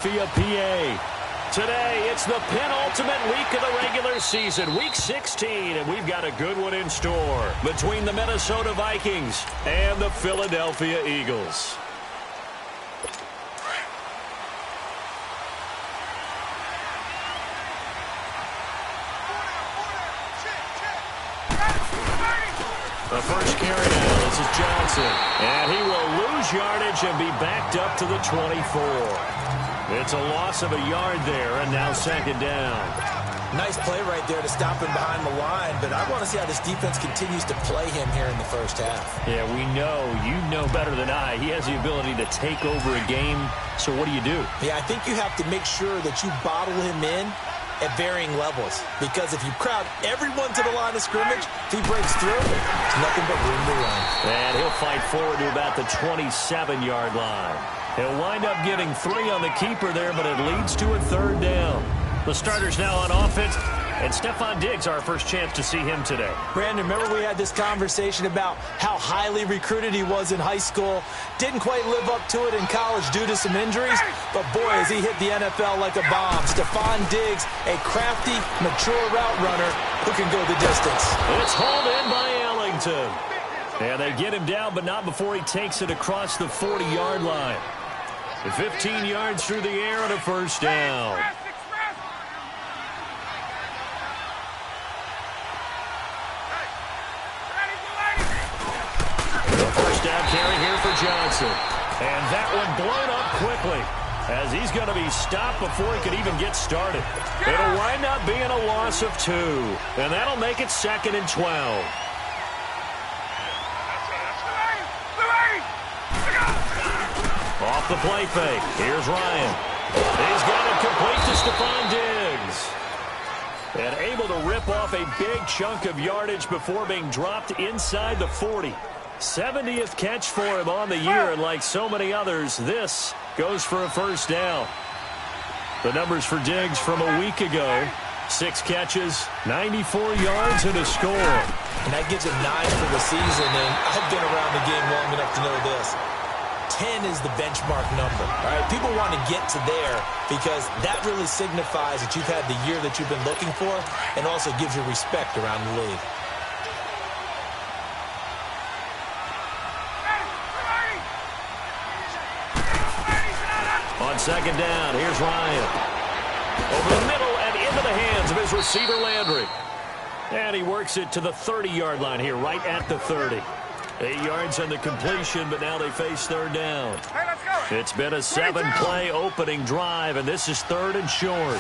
Philadelphia, PA. Today, it's the penultimate week of the regular season, Week 16, and we've got a good one in store between the Minnesota Vikings and the Philadelphia Eagles. The first carry now, this is Johnson. And he will lose yardage and be backed up to the 24. It's a loss of a yard there, and now second down. Nice play right there to stop him behind the line, but I want to see how this defense continues to play him here in the first half. Yeah, we know. You know better than I. He has the ability to take over a game, so what do you do? Yeah, I think you have to make sure that you bottle him in at varying levels, because if you crowd everyone to the line of scrimmage, if he breaks through, it's nothing but room to run. And he'll fight forward to about the 27-yard line. He'll wind up getting 3 on the keeper there, but it leads to a third down. The starters now on offense, and Stephon Diggs, our first chance to see him today. Brandon, remember we had this conversation about how highly recruited he was in high school. Didn't quite live up to it in college due to some injuries, but boy, has he hit the NFL like a bomb. Stephon Diggs, a crafty, mature route runner who can go the distance. It's hauled in by Ellington. And they get him down, but not before he takes it across the 40-yard line. 15 yards through the air and a first down. The first down carry here for Johnson. And that one blown up quickly, as he's going to be stopped before he could even get started. It'll wind up being a loss of 2. And that'll make it 2nd and 12. Off the play fake. Here's Ryan. He's got it complete to Stephon Diggs. And able to rip off a big chunk of yardage before being dropped inside the 40. 70th catch for him on the year, and like so many others, this goes for a first down. The numbers for Diggs from a week ago: 6 catches, 94 yards, and a score. And that gives him 9 for the season, and I've been around the game long enough to know this. 10 is the benchmark number. All right, people want to get to there because that really signifies that you've had the year that you've been looking for, and also gives you respect around the league. On second down, here's Ryan. Over the middle and into the hands of his receiver, Landry. And he works it to the 30-yard line here, right at the 30. 8 yards on the completion, but now they face third down. It's been a 7-play opening drive, and this is 3rd and short.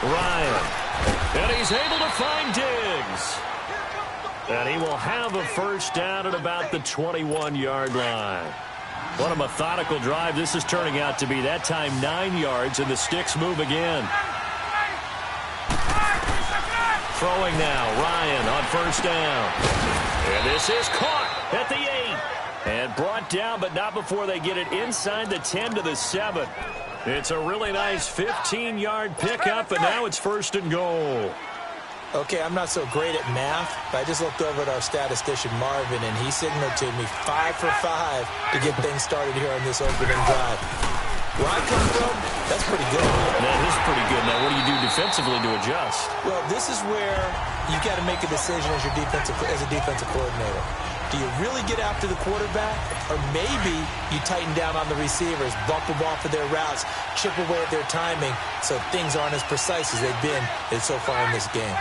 Ryan. And he's able to find Diggs. And he will have a first down at about the 21-yard line. What a methodical drive this is turning out to be. That time 9 yards, and the sticks move again. Throwing now, Ryan on first down. And this is caught at the 8. And brought down, but not before they get it inside the 10 to the 7. It's a really nice 15-yard pickup, and now it's 1st and goal. Okay, I'm not so great at math, but I just looked over at our statistician, Marvin, and he signaled to me 5 for 5 to get things started here on this opening drive. Where I come from, that's pretty good. That is pretty good. Now, what do you do defensively to adjust? Well, this is where you got to make a decision as a defensive coordinator. Do you really get after the quarterback, or maybe you tighten down on the receivers, bump them off of their routes, chip away at their timing, so things aren't as precise as they've been so far in this game?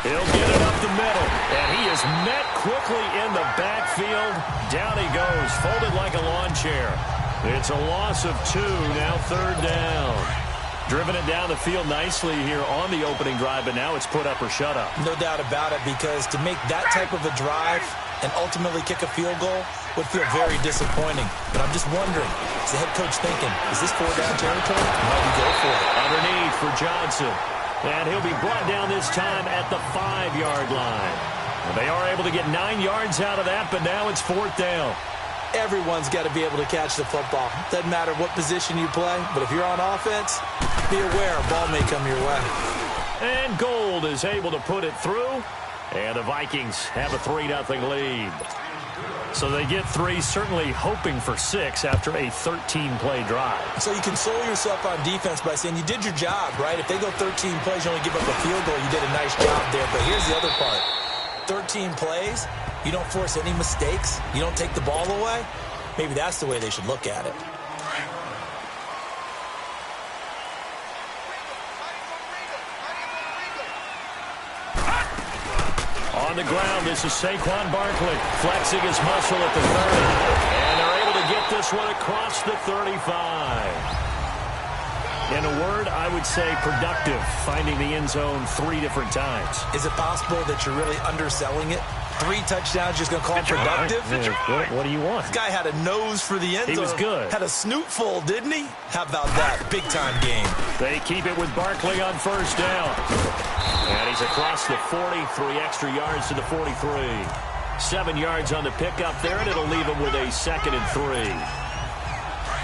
He'll get it up the middle, and he is met quickly in the backfield. Down he goes, folded like a lawn chair. It's a loss of 2, now 3rd down. Driven it down the field nicely here on the opening drive, but now it's put up or shut up. No doubt about it, because to make that type of a drive and ultimately kick a field goal would feel very disappointing. But I'm just wondering, is the head coach thinking, is this 4-down territory? Might we go for it? Underneath for Johnson. And he'll be brought down this time at the 5-yard line. Well, they are able to get 9 yards out of that, but now it's 4th down. Everyone's got to be able to catch the football. Doesn't matter what position you play, but if you're on offense, be aware a ball may come your way. And Gold is able to put it through. And the Vikings have a 3-0 lead. So they get 3, certainly hoping for 6 after a 13-play drive. So you console yourself on defense by saying you did your job, right? If they go 13 plays, you only give up a field goal, you did a nice job there. But here's the other part. 13 plays, you don't force any mistakes, you don't take the ball away. Maybe that's the way they should look at it. On the ground, this is Saquon Barkley flexing his muscle at the 30. And they're able to get this one across the 35. In a word, I would say productive, finding the end zone 3 different times. Is it possible that you're really underselling it? 3 touchdowns, just going to call it productive? Yeah, what do you want? This guy had a nose for the end zone. He was good. Had a snoot full, didn't he? How about that? Big-time game. They keep it with Barkley on first down. And he's across the 40, 3 extra yards to the 43. 7 yards on the pickup there, and it'll leave him with a 2nd and 3.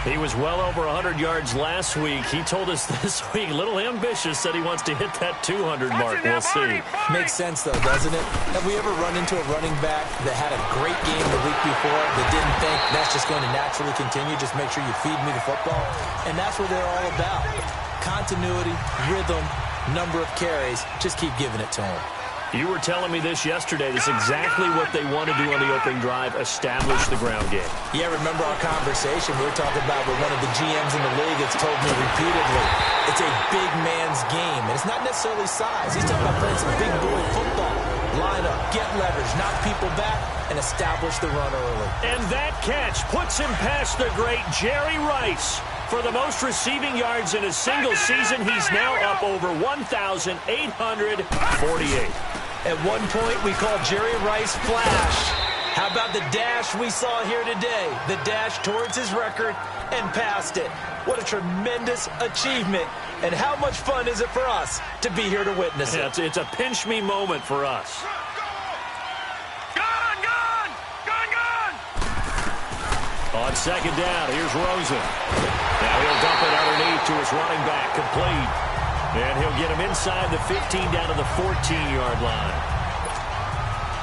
He was well over 100 yards last week. He told us this week, a little ambitious, said he wants to hit that 200 mark. We'll see. Makes sense, though, doesn't it? Have we ever run into a running back that had a great game the week before that didn't think that's just going to naturally continue? Just make sure you feed me the football. And that's what they're all about. Continuity, rhythm, number of carries. Just keep giving it to them. You were telling me this yesterday. This is exactly what they want to do on the opening drive, establish the ground game. Yeah, remember our conversation we were talking about with one of the GMs in the league that's told me repeatedly, it's a big man's game. And it's not necessarily size. He's talking about playing some big boy football. Line up, get leverage, knock people back, and establish the run early. And that catch puts him past the great Jerry Rice. For the most receiving yards in a single season, he's now up over 1,848. At one point, we called Jerry Rice Flash. How about the dash we saw here today? The dash towards his record and past it. What a tremendous achievement. And how much fun is it for us to be here to witness it? It's a pinch-me moment for us. On second down, here's Rosen. Now he'll dump it underneath to his running back, complete. And he'll get him inside the 15 down to the 14-yard line.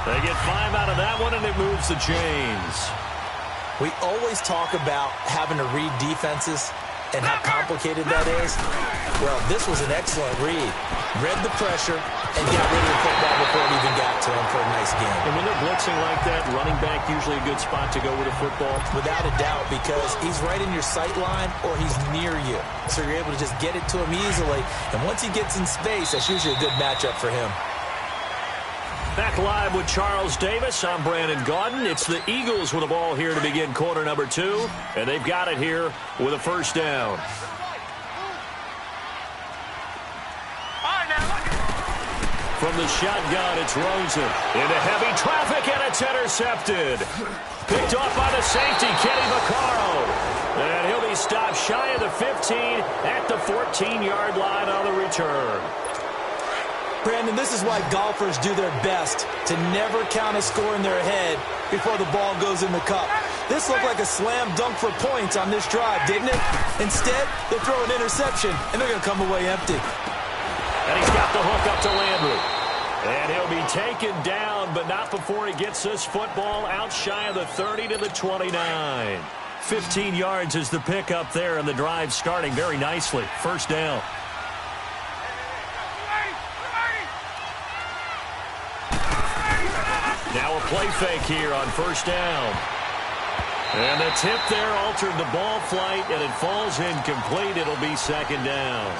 They get 5 out of that one, and it moves the chains. We always talk about having to read defenses and how complicated that is. Well, this was an excellent read. Read the pressure and got rid of the football before it even got to him for a nice game. And when they're blitzing like that, running back usually a good spot to go with a football? Without a doubt, because he's right in your sight line or he's near you. So you're able to just get it to him easily. And once he gets in space, that's usually a good matchup for him. Back live with Charles Davis. I'm Brandon Gaudin. It's the Eagles with the ball here to begin quarter number 2. And they've got it here with a first down. From the shotgun, it's Rosen. Into heavy traffic, and it's intercepted. Picked off by the safety, Kenny Vaccaro. And he'll be stopped shy of the 15 at the 14-yard line on the return. Brandon, this is why golfers do their best to never count a score in their head before the ball goes in the cup. This looked like a slam dunk for points on this drive, didn't it? Instead, they throw an interception, and they're going to come away empty. And he's got the hook up to Landry. And he'll be taken down, but not before he gets this football out shy of the 30 to the 29. 15 yards is the pickup there, and the drive starting very nicely. First down. Now a play fake here on first down. And the tip there altered the ball flight, and it falls incomplete. It'll be second down.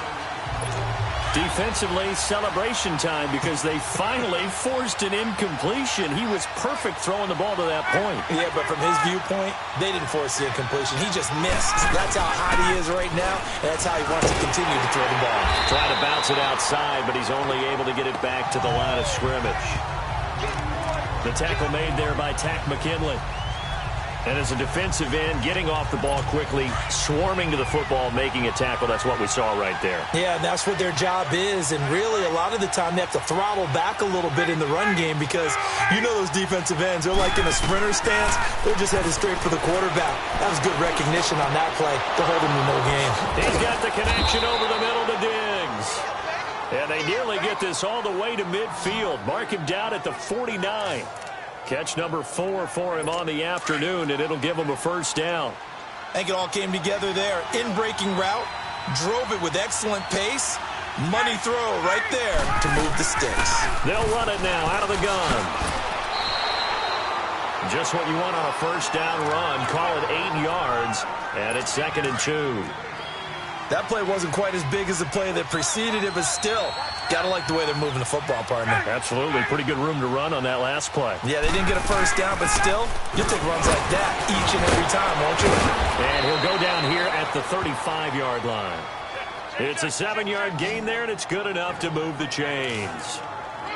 Defensively, celebration time because they finally forced an incompletion. He was perfect throwing the ball to that point. Yeah, but from his viewpoint, they didn't force the incompletion. He just missed. That's how hot he is right now, and that's how he wants to continue to throw the ball. Trying to bounce it outside, but he's only able to get it back to the line of scrimmage. The tackle made there by Tack McKinley. And as a defensive end, getting off the ball quickly, swarming to the football, making a tackle, that's what we saw right there. Yeah, that's what their job is. And really, a lot of the time, they have to throttle back a little bit in the run game because you know those defensive ends, they're like in a sprinter stance. They're just headed straight for the quarterback. That was good recognition on that play to hold him to no gain. He's got the connection over the middle to Diggs. And they nearly get this all the way to midfield. Mark him down at the 49. Catch number 4 for him on the afternoon, and it'll give him a first down. I think it all came together there. In-breaking route, drove it with excellent pace. Money throw right there to move the sticks. They'll run it now out of the gun. Just what you want on a first down run. Call it 8 yards, and it's 2nd and 2. That play wasn't quite as big as the play that preceded it, but still, got to like the way they're moving the football, partner. Absolutely. Pretty good room to run on that last play. Yeah, they didn't get a first down, but still, you'll take runs like that each and every time, won't you? And he'll go down here at the 35-yard line. It's a 7-yard gain there, and it's good enough to move the chains.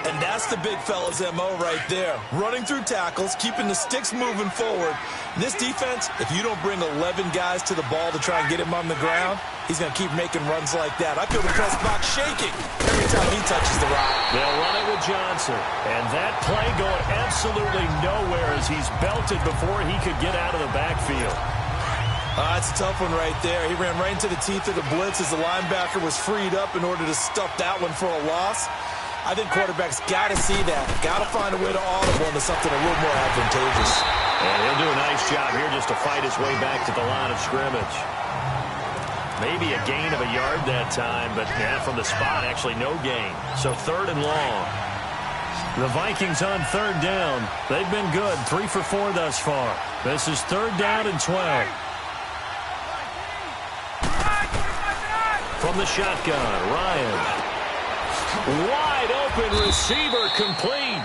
And that's the big fella's MO right there. Running through tackles, keeping the sticks moving forward. This defense, if you don't bring 11 guys to the ball to try and get him on the ground, he's going to keep making runs like that. I feel the press box shaking every time he touches the rock. They'll run it with Johnson. And that play going absolutely nowhere as he's belted before he could get out of the backfield. That's a tough one right there. He ran right into the teeth of the blitz as the linebacker was freed up in order to stuff that one for a loss. I think quarterbacks got to see that. Got to find a way to audible into something a little more advantageous. And he'll do a nice job here just to fight his way back to the line of scrimmage. Maybe a gain of a yard that time, but from the spot, actually no gain. So 3rd and long. The Vikings on 3rd down. They've been good, 3 for 4 thus far. This is 3rd down and 12. From the shotgun, Ryan. Wide open receiver complete.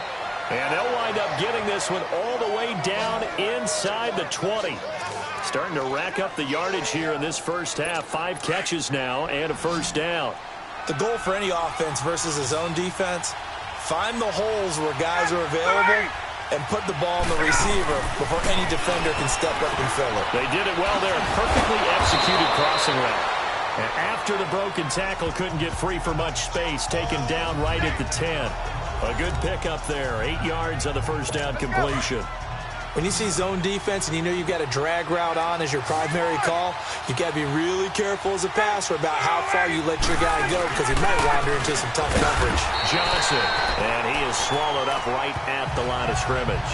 And they'll wind up getting this one all the way down inside the 20. Starting to rack up the yardage here in this first half. 5 catches now and a first down. The goal for any offense versus his own defense, find the holes where guys are available and put the ball on the receiver before any defender can step up and fill it. They did it well there. Perfectly executed crossing route. And after the broken tackle, couldn't get free for much space. Taken down right at the 10. A good pickup there. 8 yards on the first down completion. When you see zone defense and you know you've got a drag route on as your primary call, you've got to be really careful as a passer about how far you let your guy go because he might wander into some tough coverage. Johnson, and he is swallowed up right at the line of scrimmage.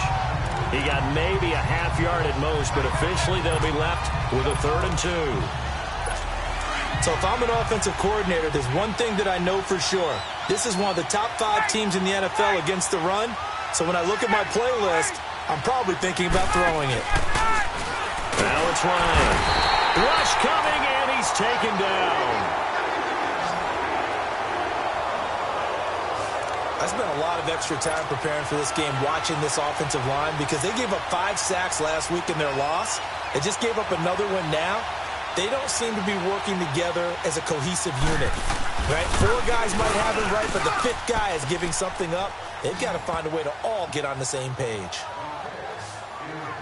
He got maybe a half yard at most, but officially they'll be left with a 3rd and 2. So if I'm an offensive coordinator, there's one thing that I know for sure. This is one of the top 5 teams in the NFL against the run. So when I look at my playlist, I'm probably thinking about throwing it. Now it's Ryan. Rush coming, and he's taken down. I spent a lot of extra time preparing for this game, watching this offensive line, because they gave up 5 sacks last week in their loss. They just gave up another one now. They don't seem to be working together as a cohesive unit. Right? 4 guys might have it right, but the 5th guy is giving something up. They've got to find a way to all get on the same page.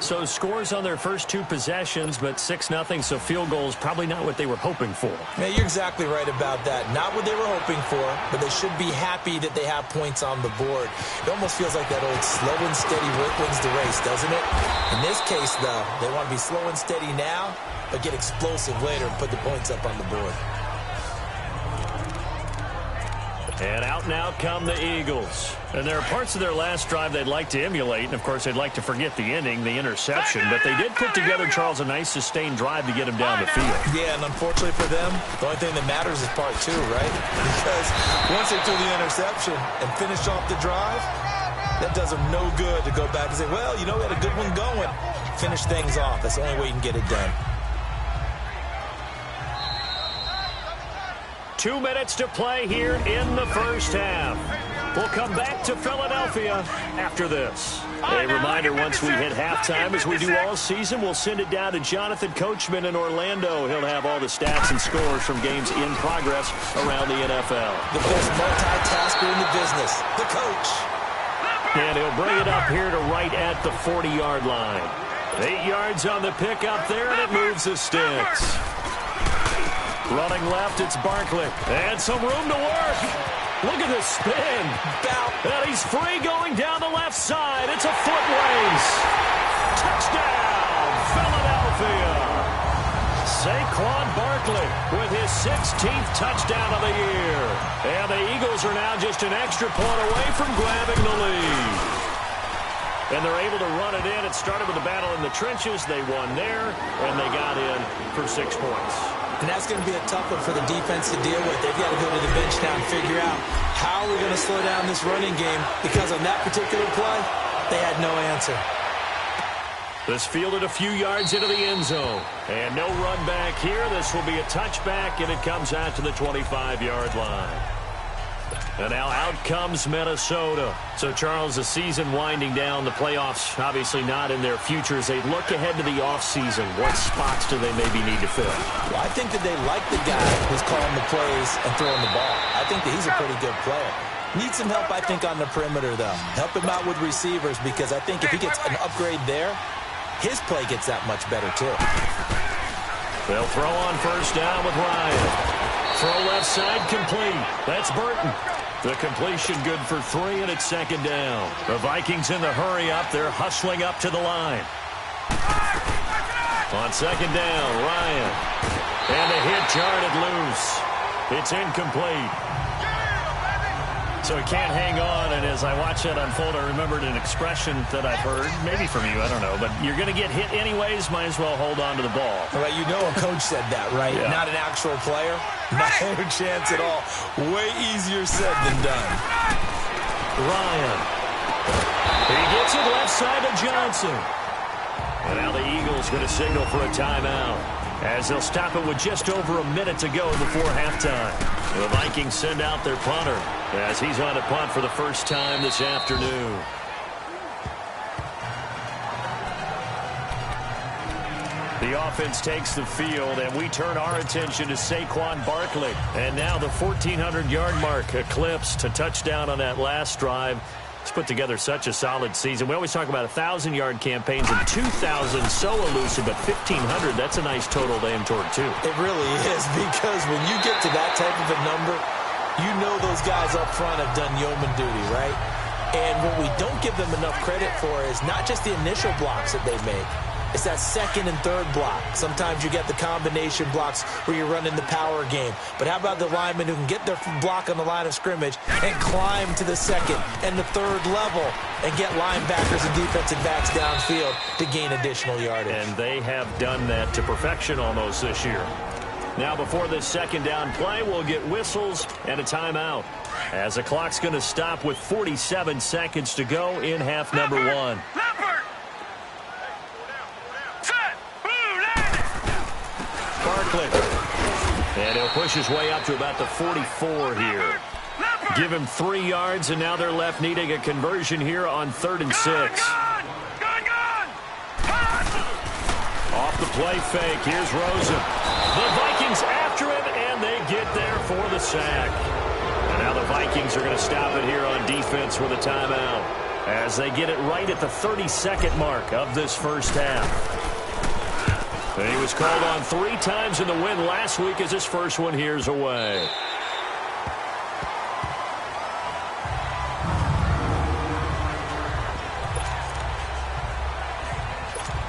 So scores on their first 2 possessions, but 6-0, so field goals probably not what they were hoping for. Yeah, you're exactly right about that. Not what they were hoping for, but they should be happy that they have points on the board. It almost feels like that old slow and steady wins the race, doesn't it? In this case, though, they want to be slow and steady now, but get explosive later and put the points up on the board. And out now come the Eagles. And there are parts of their last drive they'd like to emulate, and of course they'd like to forget the ending, the interception, but they did put together, Charles, a nice sustained drive to get him down the field. Yeah, and unfortunately for them, the only thing that matters is part 2, right? Because once they threw the interception and finished off the drive, that does them no good to go back and say, well, you know, we had a good one going. Finish things off. That's the only way you can get it done. 2 minutes to play here in the first half. We'll come back to Philadelphia after this. A reminder, once we hit halftime, as we do all season, we'll send it down to Jonathan Coachman in Orlando. He'll have all the stats and scores from games in progress around the NFL. The best multitasker in the business, the coach. And he'll bring it up here to right at the 40-yard line. 8 yards on the pickup there, and it moves the sticks. Running left, it's Barkley. And some room to work. Look at this spin. And he's free going down the left side. It's a foot race. Touchdown, Philadelphia. Saquon Barkley with his 16th touchdown of the year. And the Eagles are now just an extra point away from grabbing the lead. And they're able to run it in. It started with a battle in the trenches. They won there, and they got in for 6 points. And that's going to be a tough one for the defense to deal with. They've got to go to the bench now and figure out how we're going to slow down this running game, because on that particular play, they had no answer. This fielded a few yards into the end zone. And no run back here. This will be a touchback, and it comes out to the 25-yard line. And now out comes Minnesota. So, Charles, the season winding down, the playoffs obviously not in their future. As they look ahead to the offseason, what spots do they maybe need to fill? Well, I think that they like the guy who's calling the plays and throwing the ball. I think that he's a pretty good player. Needs some help, I think, on the perimeter, though. Help him out with receivers, because I think if he gets an upgrade there, his play gets that much better, too. They'll throw on first down with Ryan. Throw left side complete. That's Burton. The completion good for 3, and it's second down. The Vikings in the hurry up. They're hustling up to the line. On second down, Ryan. And the hit jarred loose. It's incomplete. So he can't hang on, and as I watch that unfold, I remembered an expression that I've heard, maybe from you, I don't know, but you're going to get hit anyways, might as well hold on to the ball. Well, you know a coach said that, right? Yeah. Not an actual player. No chance at all. Way easier said than done. Ryan. He gets it left side to Johnson. And now the Eagles going to signal for a timeout, as they'll stop it with just over a minute to go before halftime. The Vikings send out their punter, as he's on a punt for the first time this afternoon. The offense takes the field, and we turn our attention to Saquon Barkley. And now the 1,400-yard mark eclipsed, to touchdown on that last drive. He's put together such a solid season. We always talk about 1,000-yard campaigns, and 2,000 so elusive, but 1,500, that's a nice total to aim toward, too. It really is, because when you get to that type of a number, you know those guys up front have done yeoman duty, right? And what we don't give them enough credit for is not just the initial blocks that they make. It's that second and third block. Sometimes you get the combination blocks where you're running the power game. But how about the linemen who can get their block on the line of scrimmage and climb to the second and the third level and get linebackers and defensive backs downfield to gain additional yardage? And they have done that to perfection almost this year. Now, before this second down play, we'll get whistles and a timeout, as the clock's going to stop with 47 seconds to go in half number 1. Barkley. And he'll push his way up to about the 44 here. Give him 3 yards, and now they're left needing a conversion here on 3rd and 6. Off the play fake, here's Rosen. The Vikings after him, and they get there for the sack. And now the Vikings are going to stop it here on defense with a timeout, as they get it right at the 32nd mark of this first half. And he was called on 3 times in the win last week, as his first one here's away.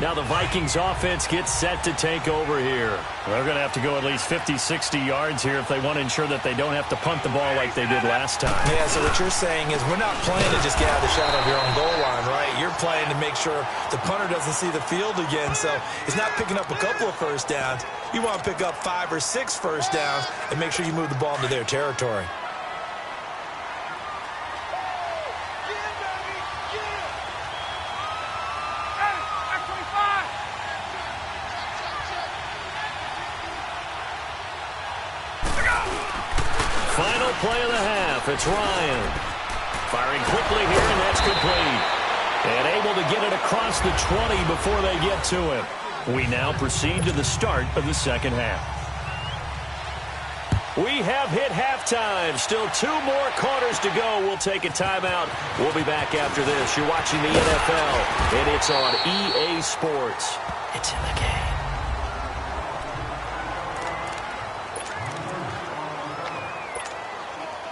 Now the Vikings offense gets set to take over here. They're going to have to go at least 50, 60 yards here if they want to ensure that they don't have to punt the ball like they did last time. Yeah, so what you're saying is we're not playing to just get out of the shadow of your own goal line, right? You're playing to make sure the punter doesn't see the field again. So it's not picking up a couple of first downs. You want to pick up 5 or 6 first downs and make sure you move the ball into their territory. Final play of the half. It's Ryan. Firing quickly here, and that's complete. And able to get it across the 20 before they get to him. We now proceed to the start of the second half. We have hit halftime. Still 2 more quarters to go. We'll take a timeout. We'll be back after this. You're watching the NFL, and it's on EA Sports. It's in the game.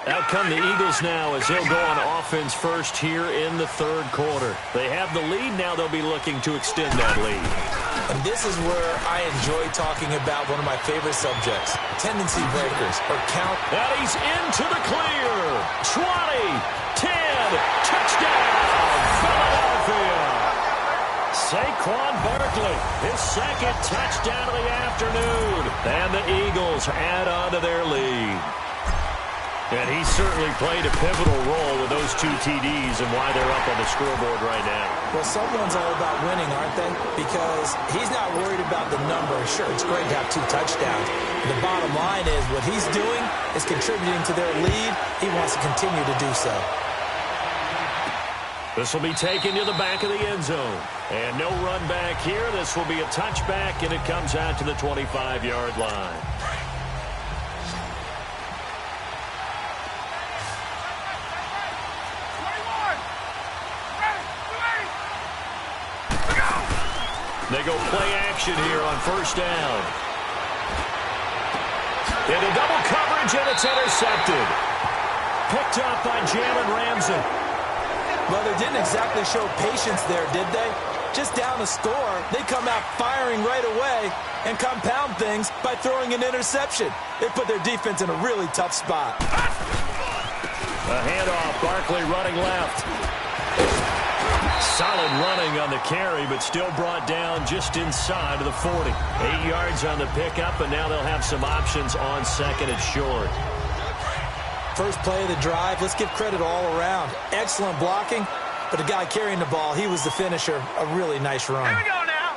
Out come the Eagles now, as they'll go on offense first here in the 3rd quarter. They have the lead. Now they'll be looking to extend that lead. And this is where I enjoy talking about one of my favorite subjects, tendency breakers, or count. And he's into the clear. 20, 10, touchdown, Philadelphia. Saquon Barkley, his second touchdown of the afternoon. And the Eagles add on to their lead. And he certainly played a pivotal role with those 2 TDs and why they're up on the scoreboard right now. Well, someone's all about winning, aren't they? Because he's not worried about the number. Sure, it's great to have 2 touchdowns. The bottom line is what he's doing is contributing to their lead. He wants to continue to do so. This will be taken to the back of the end zone. And no run back here. This will be a touchback, and it comes out to the 25-yard line. They go play action here on first down. Into double coverage, and it's intercepted. Picked up by Jalen Ramsey. Well, they didn't exactly show patience there, did they? Just down the score, they come out firing right away and compound things by throwing an interception. They put their defense in a really tough spot. A handoff, Barkley running left. Solid running on the carry, but still brought down just inside of the 40. 8 yards on the pickup, and now they'll have some options on second and short. First play of the drive, let's give credit all around. Excellent blocking, but the guy carrying the ball, he was the finisher. A really nice run. Here we go now.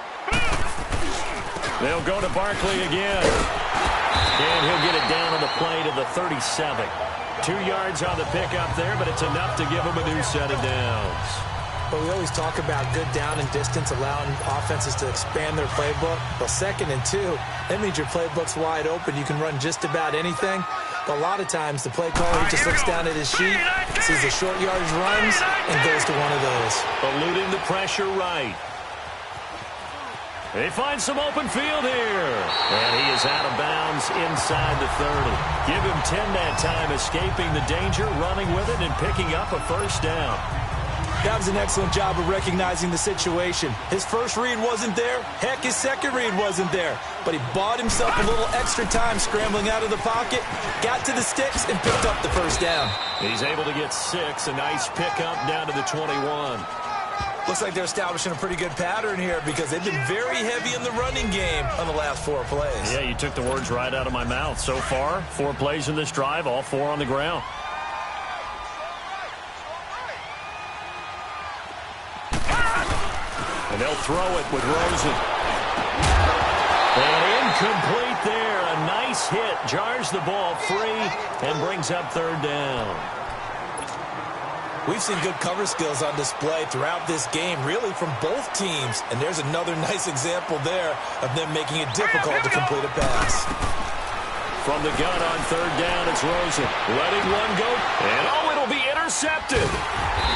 They'll go to Barkley again. And he'll get it down on the play to the 37. 2 yards on the pickup there, but it's enough to give him a new set of downs. But we always talk about good down and distance, allowing offenses to expand their playbook. Well, 2nd and 2, that means your playbook's wide open. You can run just about anything. But a lot of times, the play caller, he just looks down at his sheet, sees the short yardage runs, and goes to one of those. Eluding the pressure right. They find some open field here. And he is out of bounds inside the 30. Give him 10 that time, escaping the danger, running with it, and picking up a first down. That was an excellent job of recognizing the situation. His first read wasn't there. Heck, his second read wasn't there. But he bought himself a little extra time scrambling out of the pocket, got to the sticks, and picked up the first down. He's able to get 6. A nice pickup down to the 21. Looks like they're establishing a pretty good pattern here because they've been very heavy in the running game on the last 4 plays. Yeah, you took the words right out of my mouth. So far, 4 plays in this drive, all 4 on the ground. And they'll throw it with Rosen. And incomplete there. A nice hit. Jars the ball free and brings up 3rd down. We've seen good cover skills on display throughout this game, really from both teams. And there's another nice example there of them making it difficult to complete a pass. From the gun on 3rd down, it's Rosen. Letting one go. And it'll be intercepted.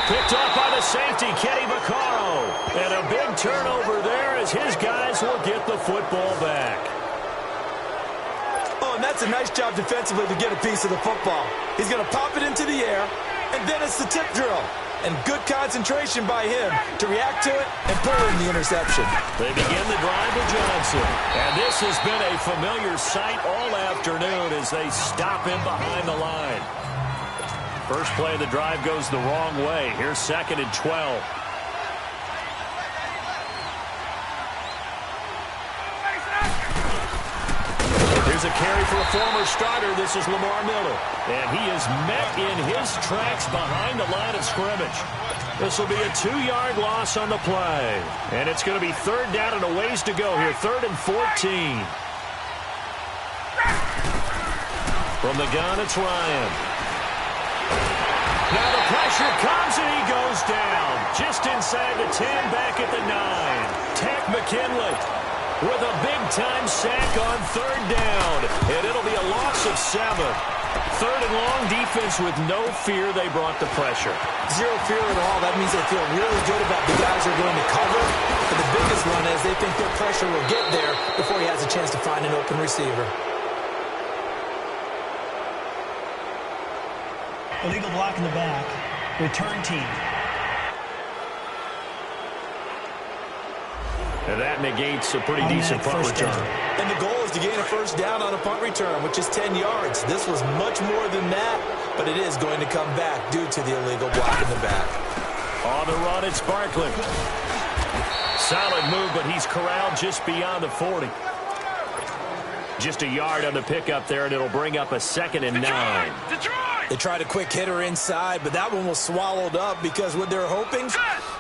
Picked off by the safety, Kenny Vaccaro. And a big turnover there as his guys will get the football back. Oh, and that's a nice job defensively to get a piece of the football. He's going to pop it into the air, and then it's the tip drill. And good concentration by him to react to it and pull in the interception. They begin the drive with Johnson. And this has been a familiar sight all afternoon as they stop him behind the line. First play of the drive goes the wrong way. Here's 2nd and 12. Here's a carry for a former starter. This is Lamar Miller. And he is met in his tracks behind the line of scrimmage. This will be a 2-yard loss on the play. And it's going to be 3rd down and a ways to go here. 3rd and 14. From the gun, it's Ryan. Now the pressure comes and he goes down. Just inside the 10, back at the 9. Tech McKinley with a big-time sack on 3rd down. And it'll be a loss of 7. 3rd and long, defense with no fear. They brought the pressure. Zero fear at all. That means they feel really good about the guys they're going to cover. But the biggest one is they think their pressure will get there before he has a chance to find an open receiver. Illegal block in the back. Return team. And that negates a pretty decent punt return. And the goal is to gain a first down on a punt return, which is 10 yards. This was much more than that, but it is going to come back due to the illegal block in the back. On the run, it's Barkley. Solid move, but he's corralled just beyond the 40. Just a yard on the pickup there, and it'll bring up a 2nd and 9. They tried a quick hitter inside, but that one was swallowed up because what they're hoping,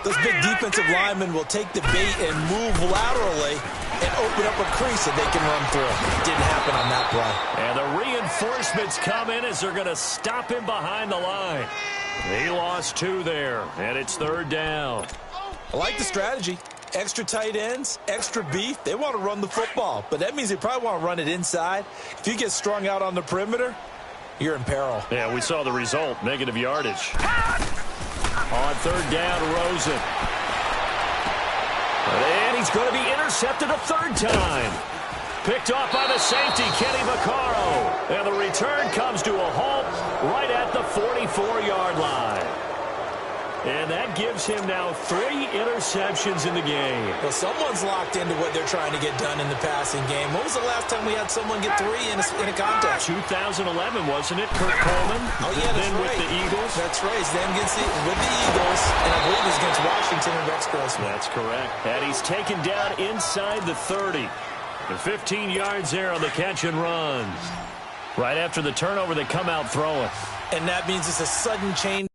those big defensive linemen will take the bait and move laterally and open up a crease that they can run through. Didn't happen on that play. And the reinforcements come in as they're going to stop him behind the line. He lost 2 there, and it's 3rd down. I like the strategy. Extra tight ends, extra beef. They want to run the football, but that means they probably want to run it inside. If you get strung out on the perimeter, you're in peril. Yeah, we saw the result, negative yardage. On 3rd down, Rosen. And he's going to be intercepted a 3rd time. Picked off by the safety, Kenny Vaccaro. And the return comes to a halt right at the 44-yard line. And that gives him now 3 interceptions in the game. Well, someone's locked into what they're trying to get done in the passing game. When was the last time we had someone get 3 in a contest? 2011, wasn't it? Kurt Coleman. Oh, yeah, that's then right. With the Eagles. That's right. It's them with the Eagles, and I believe it's against Washington and Rex Grossman. That's correct. And he's taken down inside the 30. And 15 yards there on the catch and run. Right after the turnover, they come out throwing. And that means it's a sudden change.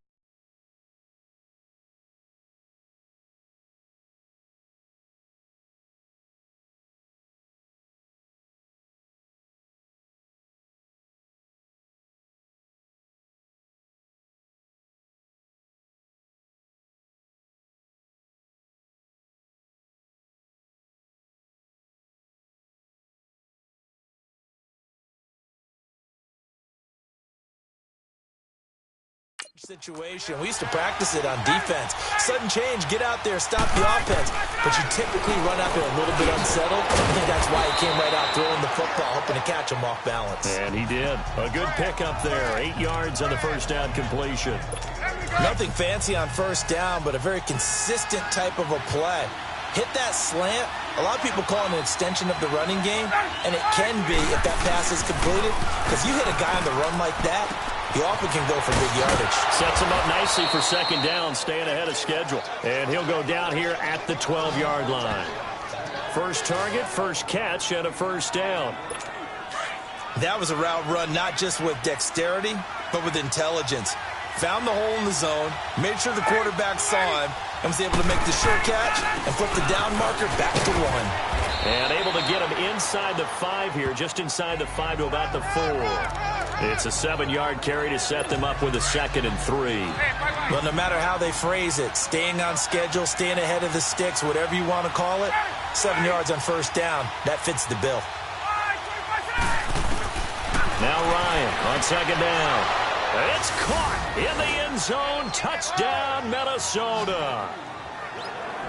Situation. We used to practice it on defense. Sudden change, get out there, stop the offense. But you typically run out there a little bit unsettled. I think that's why he came right out throwing the football, hoping to catch him off balance. And he did. A good pickup there. 8 yards on the first down completion. Nothing fancy on first down, but a very consistent type of a play. Hit that slant. A lot of people call it an extension of the running game, and it can be if that pass is completed. Because you hit a guy on the run like that, he often can go for big yardage. Sets him up nicely for 2nd down, staying ahead of schedule. And he'll go down here at the 12-yard line. First target, first catch, and a first down. That was a route run not just with dexterity, but with intelligence. Found the hole in the zone, made sure the quarterback saw him, and was able to make the sure catch and flip the down marker back to 1. And able to get him inside the 5 here, just inside the 5 to about the 4. It's a 7-yard carry to set them up with a 2nd and 3. Well, no matter how they phrase it, staying on schedule, staying ahead of the sticks, whatever you want to call it, 7 yards on first down, that fits the bill. Now Ryan on 2nd down. It's caught in the end zone. Touchdown, Minnesota.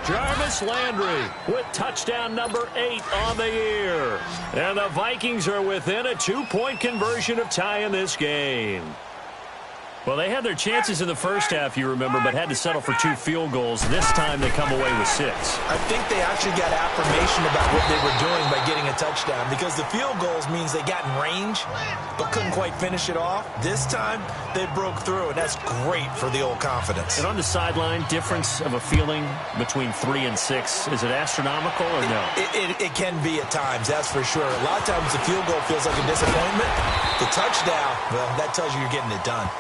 Jarvis Landry with touchdown number 8 on the year. And the Vikings are within a 2-point conversion of tying this game. Well, they had their chances in the first half, you remember, but had to settle for 2 field goals. This time they come away with 6. I think they actually got affirmation about what they were doing by getting a touchdown, because the field goals means they got in range but couldn't quite finish it off. This time they broke through, and that's great for the old confidence. And on the sideline, difference of a feeling between 3 and 6, is it astronomical or no? It can be at times, that's for sure. A lot of times the field goal feels like a disappointment. The touchdown, well, that tells you you're getting it done.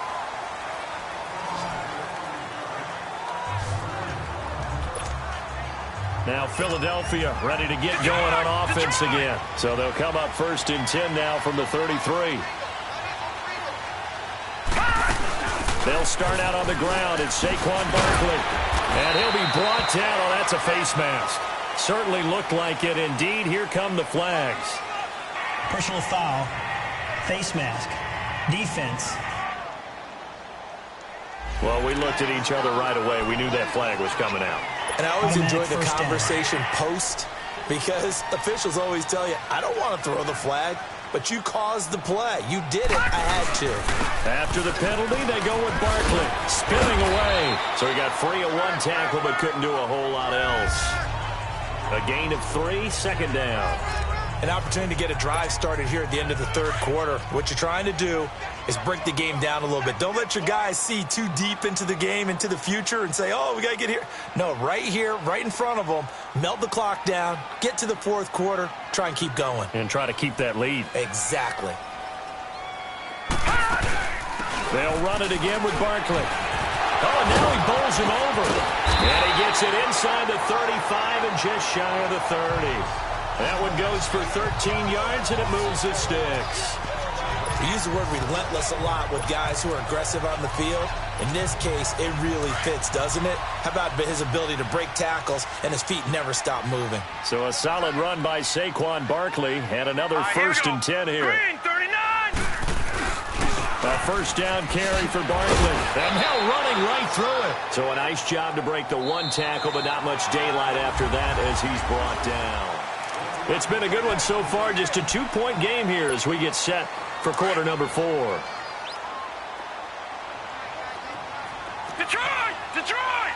Now Philadelphia ready to get going on offense again. So they'll come up 1st and 10 now from the 33. They'll start out on the ground. It's Saquon Barkley. And he'll be brought down. Oh, that's a face mask. Certainly looked like it. Indeed, here come the flags. Personal foul, face mask, defense. Well, we looked at each other right away. We knew that flag was coming out. And I always enjoy the conversation post, because officials always tell you, I don't want to throw the flag, but you caused the play. You did it. I had to. After the penalty, they go with Barkley, spinning away. So he got free of 1 tackle, but couldn't do a whole lot else. A gain of 3, second down. An opportunity to get a drive started here at the end of the third quarter. What you're trying to do is break the game down a little bit. Don't let your guys see too deep into the game, into the future, and say, oh, we got to get here. No, right here, right in front of them, melt the clock down, get to the fourth quarter, try and keep going. And try to keep that lead. Exactly. They'll run it again with Barkley. Oh, and now he bowls him over. And he gets it inside the 35 and just shy of the 30. That one goes for 13 yards, and it moves the sticks. We use the word relentless a lot with guys who are aggressive on the field. In this case, it really fits, doesn't it? How about his ability to break tackles and his feet never stop moving? So a solid run by Saquon Barkley, and another 1st and 10 here. Green, 39! A first down carry for Barkley. And now running right through it. So a nice job to break the one tackle, but not much daylight after that as he's brought down. It's been a good one so far. Just a 2-point game here as we get set for quarter number 4. Detroit! Detroit!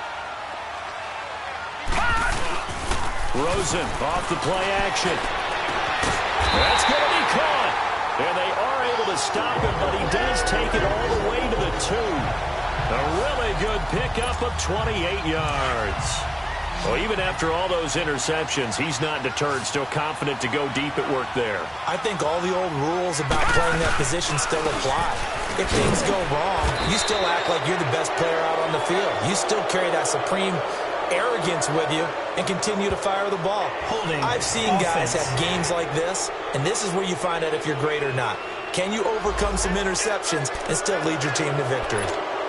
Rosen off the play action. That's going to be caught. And they are able to stop him, but he does take it all the way to the 2. A really good pickup of 28 yards. Well, even after all those interceptions, he's not deterred, still confident to go deep at work there. I think all the old rules about playing that position still apply. If things go wrong, you still act like you're the best player out on the field. You still carry that supreme arrogance with you and continue to fire the ball. I've seen guys have games like this, and this is where you find out if you're great or not. Can you overcome some interceptions and still lead your team to victory?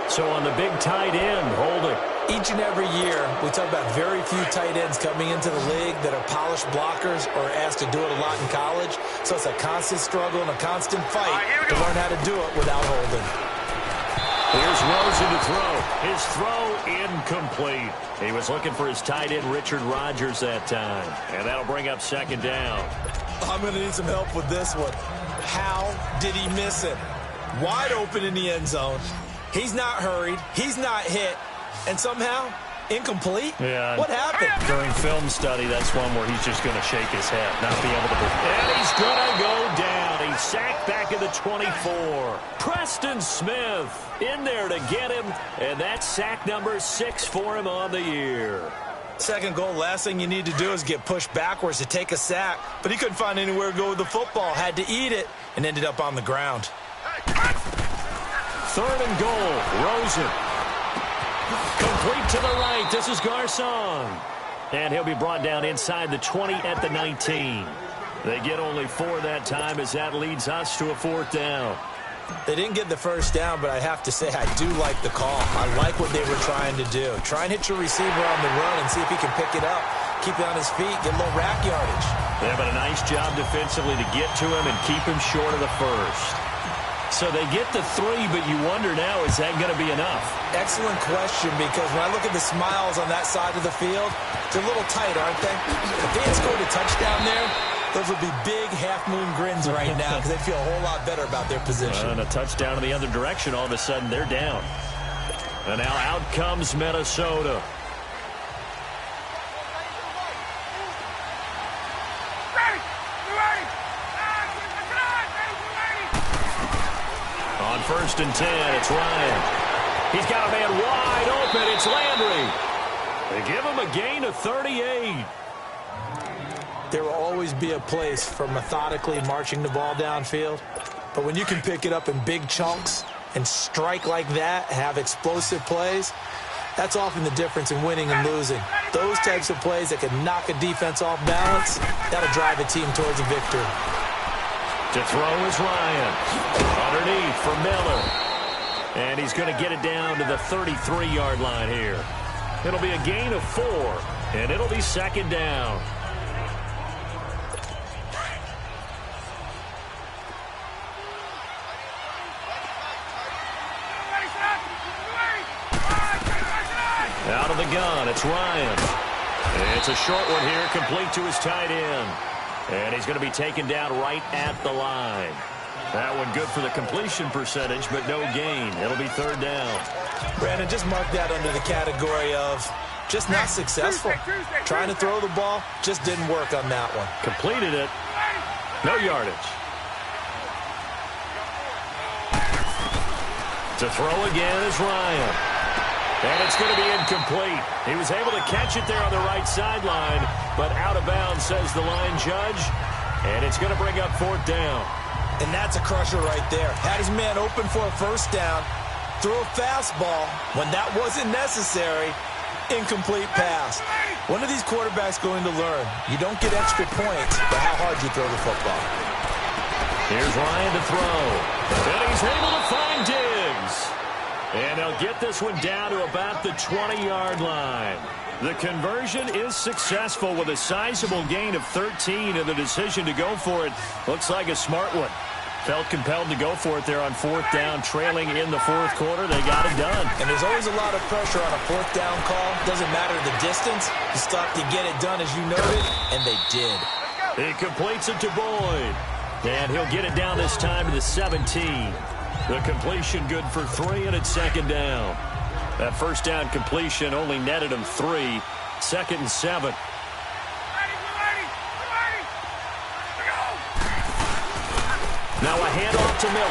So on the big tight end, holding. Each and every year, we talk about very few tight ends coming into the league that are polished blockers or asked to do it a lot in college. So it's a constant struggle and a constant fight to learn how to do it without holding. Here's Rosen to throw. His throw incomplete. He was looking for his tight end, Richard Rodgers, that time. And that'll bring up second down. I'm going to need some help with this one. How did he miss it? Wide open in the end zone. He's not hurried. He's not hit. And somehow, incomplete? Yeah. What happened? During film study, that's one where he's just going to shake his head, not be able to. And he's going to go down. He's sacked back at the 24. Preston Smith in there to get him. And that's sack number 6 for him on the year. Second goal, last thing you need to do is get pushed backwards to take a sack. But he couldn't find anywhere to go with the football. Had to eat it and ended up on the ground. 3rd and goal. Rosen. Complete to the right. This is Garcon. And he'll be brought down inside the 20 at the 19. They get only 4 that time as that leads us to a 4th down. They didn't get the first down, but I have to say I do like the call. I like what they were trying to do. Try and hit your receiver on the run and see if he can pick it up. Keep it on his feet, get a little rack yardage. They've done a nice job defensively to get to him and keep him short of the first. So they get the 3, but you wonder now, is that going to be enough? Excellent question, because when I look at the smiles on that side of the field, they're a little tight, aren't they? If they had scored a touchdown there, those would be big half-moon grins right now because they feel a whole lot better about their position. And a touchdown in the other direction, all of a sudden they're down. And now out comes Minnesota. On 1st and 10, it's Ryan. He's got a man wide open. It's Landry. They give him a gain of 38. There will always be a place for methodically marching the ball downfield. But when you can pick it up in big chunks and strike like that, have explosive plays, that's often the difference in winning and losing. Those types of plays that can knock a defense off balance, that'll drive a team towards a victory. To throw is Ryan. Underneath for Miller. And he's going to get it down to the 33-yard line here. It'll be a gain of 4, and it'll be second down. Out of the gun, it's Ryan. It's a short one here, complete to his tight end. And he's going to be taken down right at the line. That one good for the completion percentage, but no gain. It'll be 3rd down. Brandon, just mark that under the category of just not successful. Trying to throw the ball just didn't work on that one. Completed it. No yardage. To throw again is Ryan. And it's going to be incomplete. He was able to catch it there on the right sideline, but out of bounds, says the line judge. And it's going to bring up 4th down. And that's a crusher right there. Had his man open for a first down, threw a fastball when that wasn't necessary. Incomplete pass. When are these quarterbacks going to learn? You don't get extra points for how hard you throw the football. Here's Ryan to throw. And he's able to find Diggs. And they'll get this one down to about the 20-yard line. The conversion is successful with a sizable gain of 13, and the decision to go for it looks like a smart one. Felt compelled to go for it there on 4th down, trailing in the 4th quarter. They got it done. And there's always a lot of pressure on a 4th down call. Doesn't matter the distance. You stop to get it done, as you noted, and they did. He completes it to Boyd. And he'll get it down this time to the 17. The completion good for 3, and it's 2nd down. That first down completion only netted him 3. 2nd and 7. Now a handoff to Miller.